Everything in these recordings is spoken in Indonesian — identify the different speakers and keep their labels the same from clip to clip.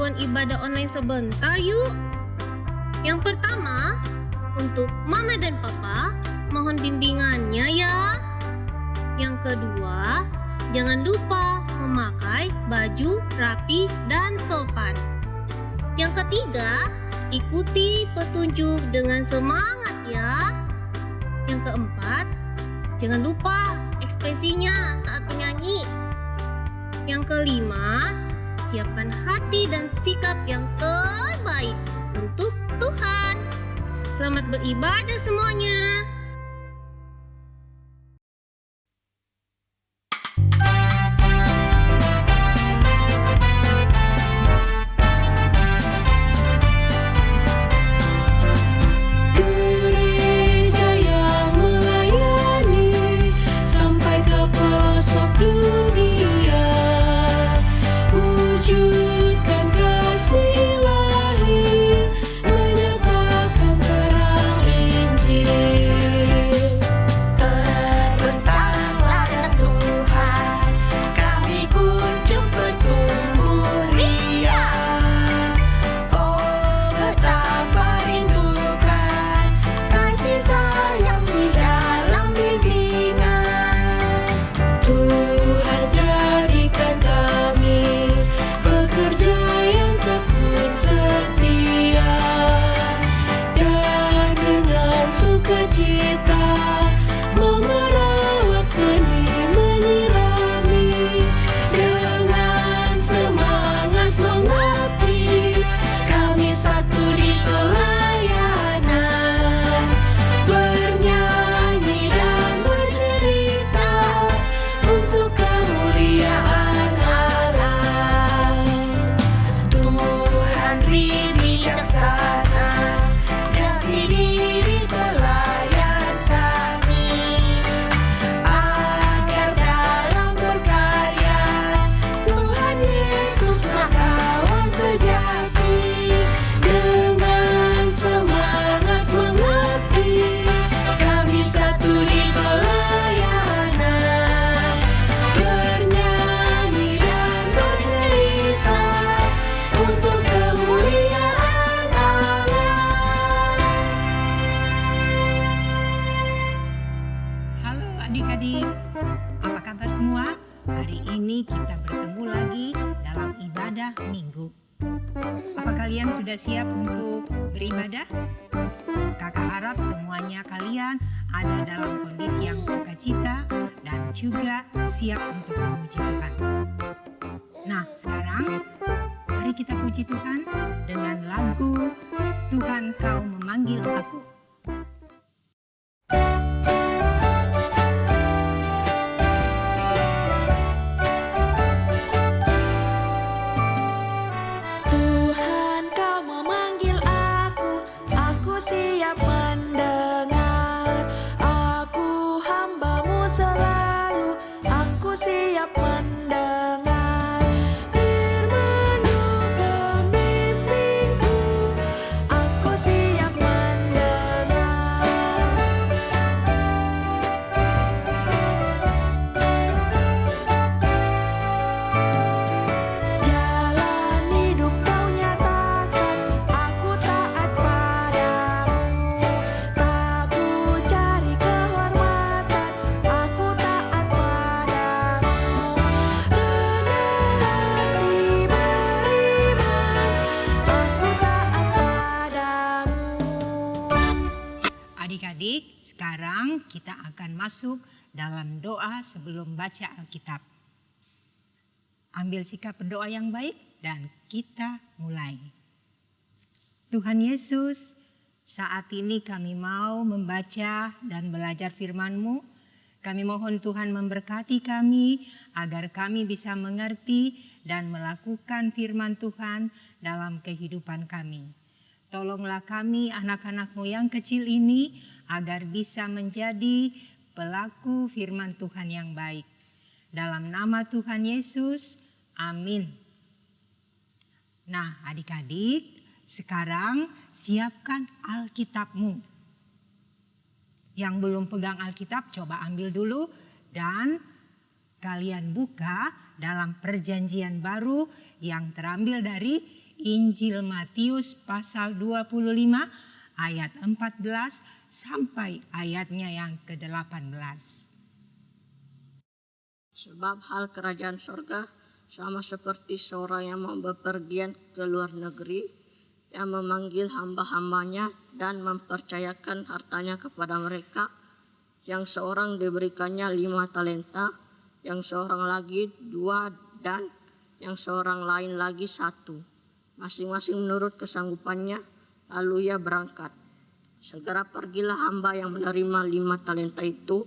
Speaker 1: panduan ibadah online sebentar yuk. Yang pertama, untuk Mama dan Papa, mohon bimbingannya ya. Yang kedua, jangan lupa memakai baju rapi dan sopan. Yang ketiga, ikuti petunjuk dengan semangat ya. Yang keempat, jangan lupa ekspresinya saat menyanyi. Yang kelima, siapkan hati dan sikap yang terbaik untuk Tuhan. Selamat beribadah semuanya.
Speaker 2: Adik-adik, apa kabar semua? Hari ini kita bertemu lagi dalam ibadah minggu. Apa kalian sudah siap untuk beribadah? Kakak harap semuanya kalian ada dalam kondisi yang sukacita dan juga siap untuk memuji Tuhan. Nah, sekarang mari kita puji Tuhan dengan lagu Tuhan Kau Memanggil Aku. Adik-adik, sekarang kita akan masuk dalam doa sebelum baca Alkitab. Ambil sikap berdoa yang baik dan kita mulai. Tuhan Yesus, saat ini kami mau membaca dan belajar firman-Mu. Kami mohon Tuhan memberkati kami agar kami bisa mengerti dan melakukan firman Tuhan dalam kehidupan kami. Tolonglah kami anak-anak-Mu yang kecil ini agar bisa menjadi pelaku firman Tuhan yang baik. Dalam nama Tuhan Yesus, amin. Nah adik-adik, sekarang siapkan Alkitab-Mu. Yang belum pegang Alkitab coba ambil dulu dan kalian buka dalam perjanjian baru yang terambil dari Injil Matius pasal 25 ayat 14 sampai ayatnya yang ke-18.
Speaker 3: Sebab hal kerajaan sorga sama seperti seorang yang mau bepergian ke luar negeri, yang memanggil hamba-hambanya dan mempercayakan hartanya kepada mereka. Yang seorang diberikannya 5 talenta, yang seorang lagi 2, dan yang seorang lain lagi 1, masing-masing menurut kesanggupannya. Lalu ia berangkat. Segera pergilah hamba yang menerima 5 talenta itu.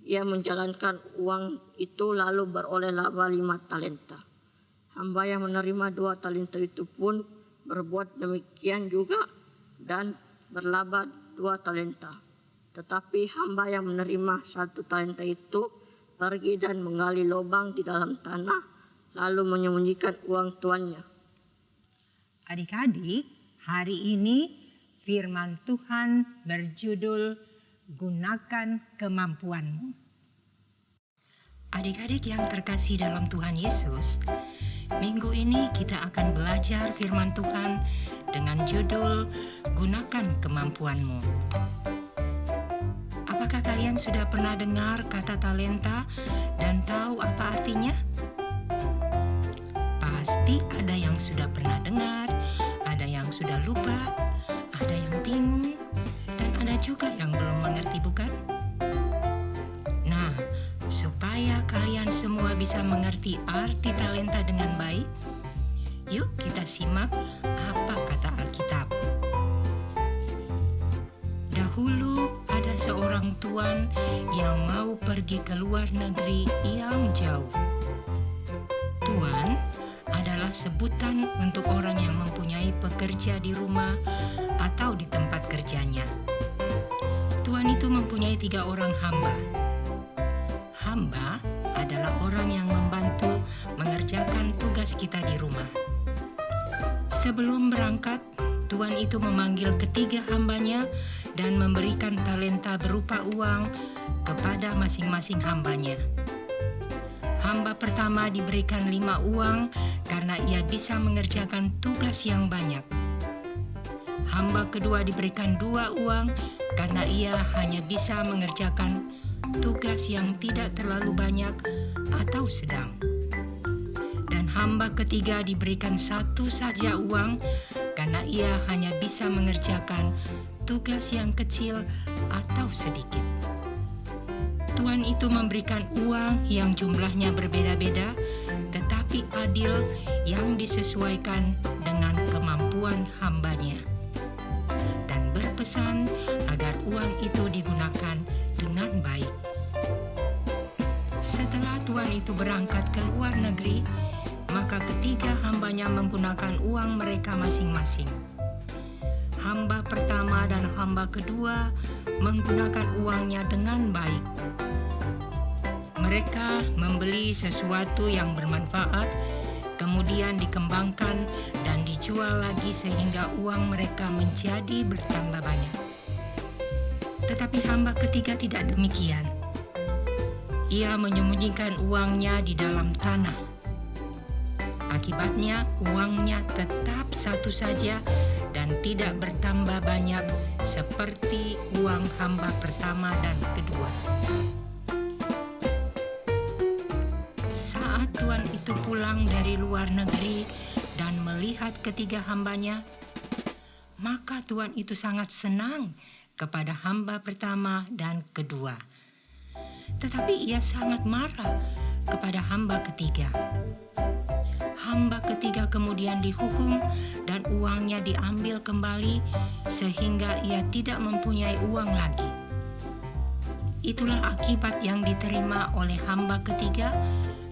Speaker 3: Ia menjalankan uang itu lalu beroleh laba 5 talenta. Hamba yang menerima 2 talenta itu pun berbuat demikian juga dan berlaba 2 talenta. Tetapi hamba yang menerima 1 talenta itu pergi dan menggali lubang di dalam tanah, lalu menyembunyikan uang tuannya.
Speaker 2: Adik-adik, hari ini firman Tuhan berjudul Gunakan Kemampuanmu. Adik-adik yang terkasih dalam Tuhan Yesus, minggu ini kita akan belajar firman Tuhan dengan judul Gunakan Kemampuanmu. Apakah kalian sudah pernah dengar kata talenta dan tahu apa artinya? Pasti ada yang sudah pernah dengar, ada yang sudah lupa, ada yang bingung, dan ada juga yang belum mengerti, bukan? Nah, supaya kalian semua bisa mengerti arti talenta dengan baik, yuk kita simak apa kata Alkitab. Dahulu ada seorang tuan yang mau pergi ke luar negeri yang jauh. Tuan adalah sebutan untuk orang yang mempunyai pekerja di rumah atau di tempat kerjanya. Tuan itu mempunyai 3 orang hamba. Hamba adalah orang yang membantu mengerjakan tugas kita di rumah. Sebelum berangkat, tuan itu memanggil ketiga hambanya dan memberikan talenta berupa uang kepada masing-masing hambanya. Hamba pertama diberikan 5 uang karena ia bisa mengerjakan tugas yang banyak. Hamba kedua diberikan 2 uang karena ia hanya bisa mengerjakan tugas yang tidak terlalu banyak atau sedang. Dan hamba ketiga diberikan 1 saja uang karena ia hanya bisa mengerjakan tugas yang kecil atau sedikit. Tuan itu memberikan uang yang jumlahnya berbeda-beda, tetapi adil, yang disesuaikan dengan kemampuan hambanya. Dan berpesan agar uang itu digunakan dengan baik. Setelah tuan itu berangkat ke luar negeri, maka ketiga hambanya menggunakan uang mereka masing-masing. Hamba pertama dan hamba kedua menggunakan uangnya dengan baik. Mereka membeli sesuatu yang bermanfaat, kemudian dikembangkan dan dijual lagi sehingga uang mereka menjadi bertambah banyak. Tetapi hamba ketiga tidak demikian. Ia menyembunyikan uangnya di dalam tanah. Akibatnya uangnya tetap 1 saja dan tidak bertambah banyak seperti uang hamba pertama dan kedua. Saat tuan itu pulang dari luar negeri dan melihat ketiga hambanya, maka tuan itu sangat senang kepada hamba pertama dan kedua. Tetapi ia sangat marah kepada hamba ketiga. Hamba ketiga kemudian dihukum dan uangnya diambil kembali sehingga ia tidak mempunyai uang lagi. Itulah akibat yang diterima oleh hamba ketiga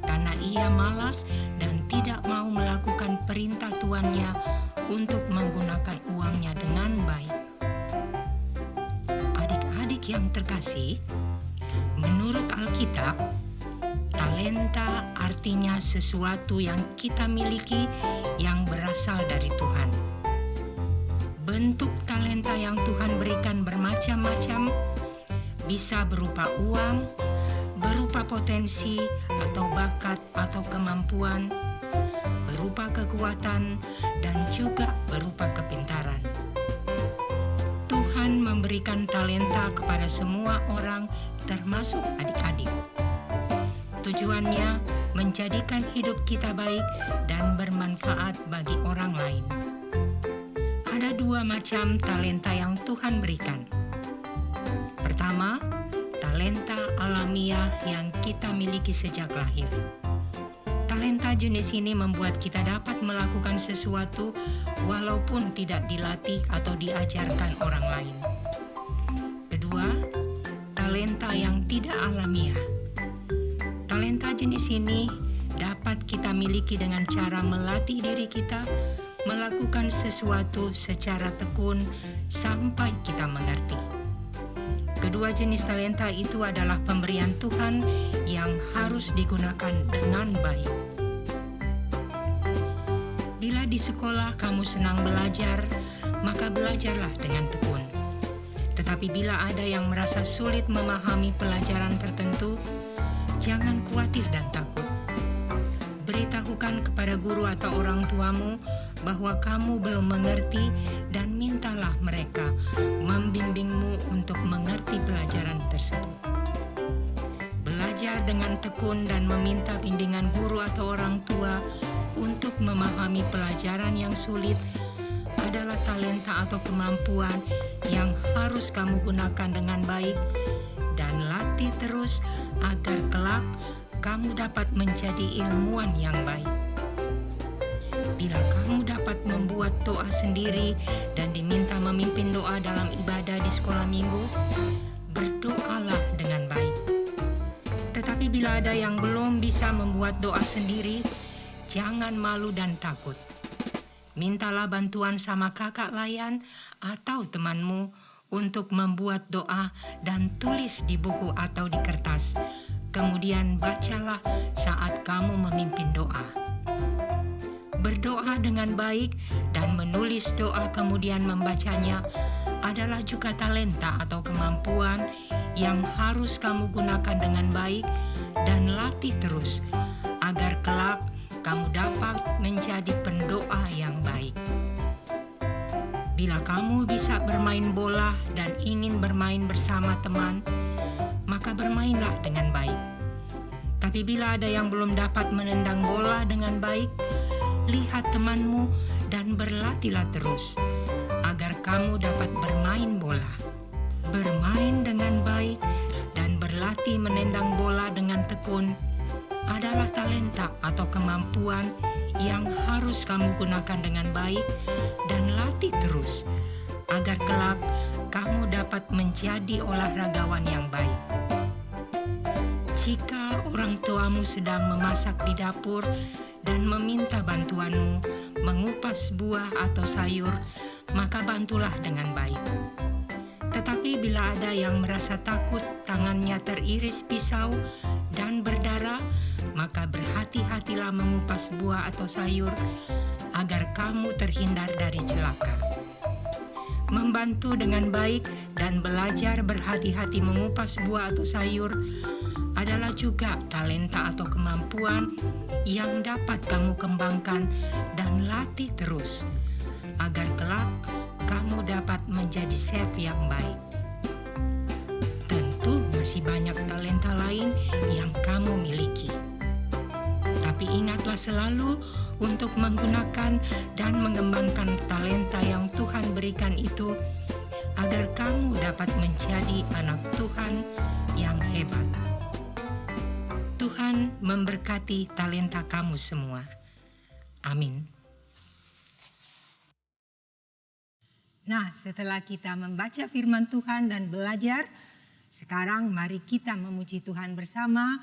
Speaker 2: karena ia malas dan tidak mau melakukan perintah tuannya untuk menggunakan uangnya dengan baik. Adik-adik yang terkasih, menurut Alkitab, talenta artinya sesuatu yang kita miliki yang berasal dari Tuhan. Bentuk talenta yang Tuhan berikan bermacam-macam, bisa berupa uang, berupa potensi atau bakat atau kemampuan, berupa kekuatan dan juga berupa kepintaran. Tuhan memberikan talenta kepada semua orang, termasuk adik-adik. Tujuannya menjadikan hidup kita baik dan bermanfaat bagi orang lain. Ada 2 macam talenta yang Tuhan berikan. Pertama, talenta alamiah yang kita miliki sejak lahir. Talenta jenis ini membuat kita dapat melakukan sesuatu walaupun tidak dilatih atau diajarkan orang lain. Kedua, talenta yang tidak alamiah. Talenta jenis ini dapat kita miliki dengan cara melatih diri kita melakukan sesuatu secara tekun sampai kita mengerti. Kedua jenis talenta itu adalah pemberian Tuhan yang harus digunakan dengan baik. Bila di sekolah kamu senang belajar, maka belajarlah dengan tekun. Tetapi bila ada yang merasa sulit memahami pelajaran tertentu, jangan khawatir dan takut. Beritahukan kepada guru atau orang tuamu bahwa kamu belum mengerti dan mintalah mereka membimbingmu untuk mengerti pelajaran tersebut. Belajar dengan tekun dan meminta bimbingan guru atau orang tua untuk memahami pelajaran yang sulit adalah talenta atau kemampuan yang harus kamu gunakan dengan baik dan latih terus agar kelak kamu dapat menjadi ilmuwan yang baik. Bila kamu dapat membuat doa sendiri dan diminta memimpin doa dalam ibadah di sekolah minggu, berdoalah dengan baik. Tetapi bila ada yang belum bisa membuat doa sendiri, jangan malu dan takut. Mintalah bantuan sama kakak layan atau temanmu untuk membuat doa dan tulis di buku atau di kertas. Kemudian bacalah saat kamu memimpin doa. Berdoa dengan baik dan menulis doa kemudian membacanya adalah juga talenta atau kemampuan yang harus kamu gunakan dengan baik dan latih terus agar kelak kamu dapat menjadi pendoa yang baik. Bila kamu bisa bermain bola dan ingin bermain bersama teman, maka bermainlah dengan baik. Tapi bila ada yang belum dapat menendang bola dengan baik, lihat temanmu dan berlatihlah terus agar kamu dapat bermain bola. Bermain dengan baik dan berlatih menendang bola dengan tekun adalah talenta atau kemampuan yang harus kamu gunakan dengan baik dan latih terus agar kelak kamu dapat menjadi olahragawan yang baik. Jika orang tuamu sedang memasak di dapur dan meminta bantuanmu mengupas buah atau sayur, maka bantulah dengan baik. Tetapi bila ada yang merasa takut tangannya teriris pisau dan berdarah, maka berhati-hatilah mengupas buah atau sayur agar kamu terhindar dari celaka. Membantu dengan baik dan belajar berhati-hati mengupas buah atau sayur adalah juga talenta atau kemampuan yang dapat kamu kembangkan dan latih terus agar kelak kamu dapat menjadi chef yang baik. Tentu masih banyak talenta lain yang kamu miliki. Tapi ingatlah selalu untuk menggunakan dan mengembangkan talenta yang Tuhan berikan itu agar kamu dapat menjadi anak Tuhan yang hebat. Tuhan memberkati talenta kamu semua. Amin. Nah, setelah kita membaca firman Tuhan dan belajar, sekarang mari kita memuji Tuhan bersama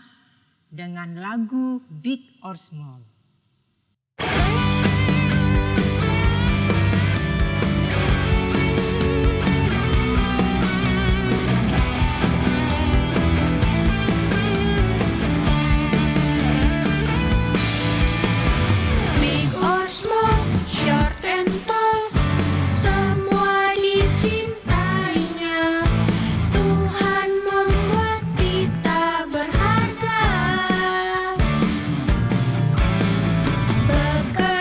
Speaker 2: dengan lagu Big or Small.
Speaker 4: Berharga.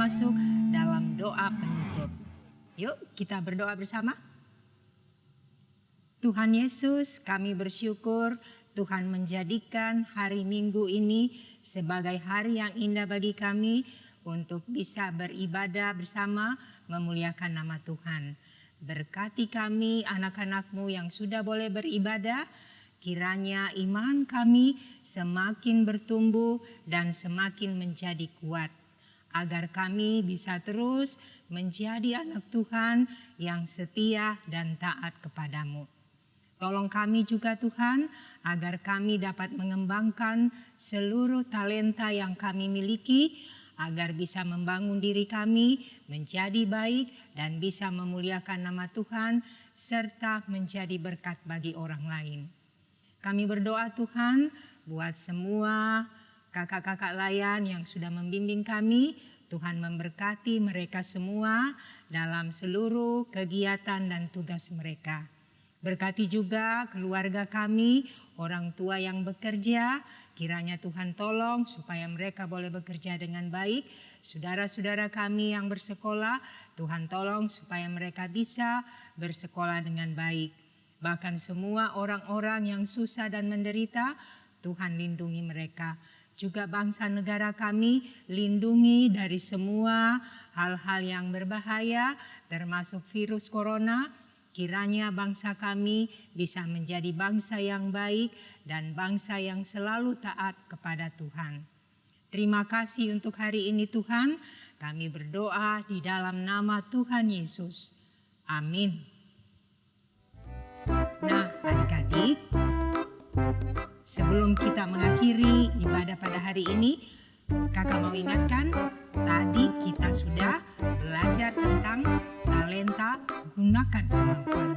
Speaker 2: masuk dalam doa penutup. Yuk kita berdoa bersama. Tuhan Yesus, kami bersyukur Tuhan menjadikan hari Minggu ini sebagai hari yang indah bagi kami untuk bisa beribadah bersama memuliakan nama Tuhan. Berkati kami anak-anak-Mu yang sudah boleh beribadah, kiranya iman kami semakin bertumbuh dan semakin menjadi kuat, agar kami bisa terus menjadi anak Tuhan yang setia dan taat kepadamu. Tolong kami juga Tuhan, agar kami dapat mengembangkan seluruh talenta yang kami miliki, agar bisa membangun diri kami menjadi baik dan bisa memuliakan nama Tuhan, serta menjadi berkat bagi orang lain. Kami berdoa Tuhan, buat semua kakak-kakak layan yang sudah membimbing kami, Tuhan memberkati mereka semua dalam seluruh kegiatan dan tugas mereka. Berkati juga keluarga kami, orang tua yang bekerja, kiranya Tuhan tolong supaya mereka boleh bekerja dengan baik. Saudara-saudara kami yang bersekolah, Tuhan tolong supaya mereka bisa bersekolah dengan baik. Bahkan semua orang-orang yang susah dan menderita, Tuhan lindungi mereka. Juga bangsa negara kami, lindungi dari semua hal-hal yang berbahaya, termasuk virus corona. Kiranya bangsa kami bisa menjadi bangsa yang baik dan bangsa yang selalu taat kepada Tuhan. Terima kasih untuk hari ini Tuhan. Kami berdoa di dalam nama Tuhan Yesus. Amin. Nah, adik-adik, sebelum kita mengakhiri ibadah pada hari ini, kakak mau ingatkan, tadi kita sudah belajar tentang talenta, gunakan kemampuan.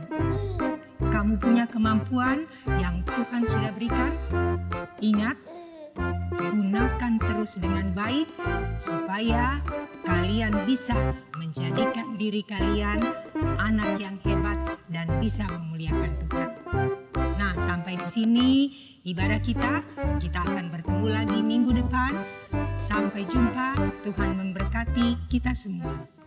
Speaker 2: Kamu punya kemampuan yang Tuhan sudah berikan. Ingat, gunakan terus dengan baik supaya kalian bisa menjadikan diri kalian anak yang hebat dan bisa memuliakan Tuhan. Nah, sampai di sini ibadah kita. Kita akan bertemu lagi minggu depan. Sampai jumpa. Tuhan memberkati kita semua.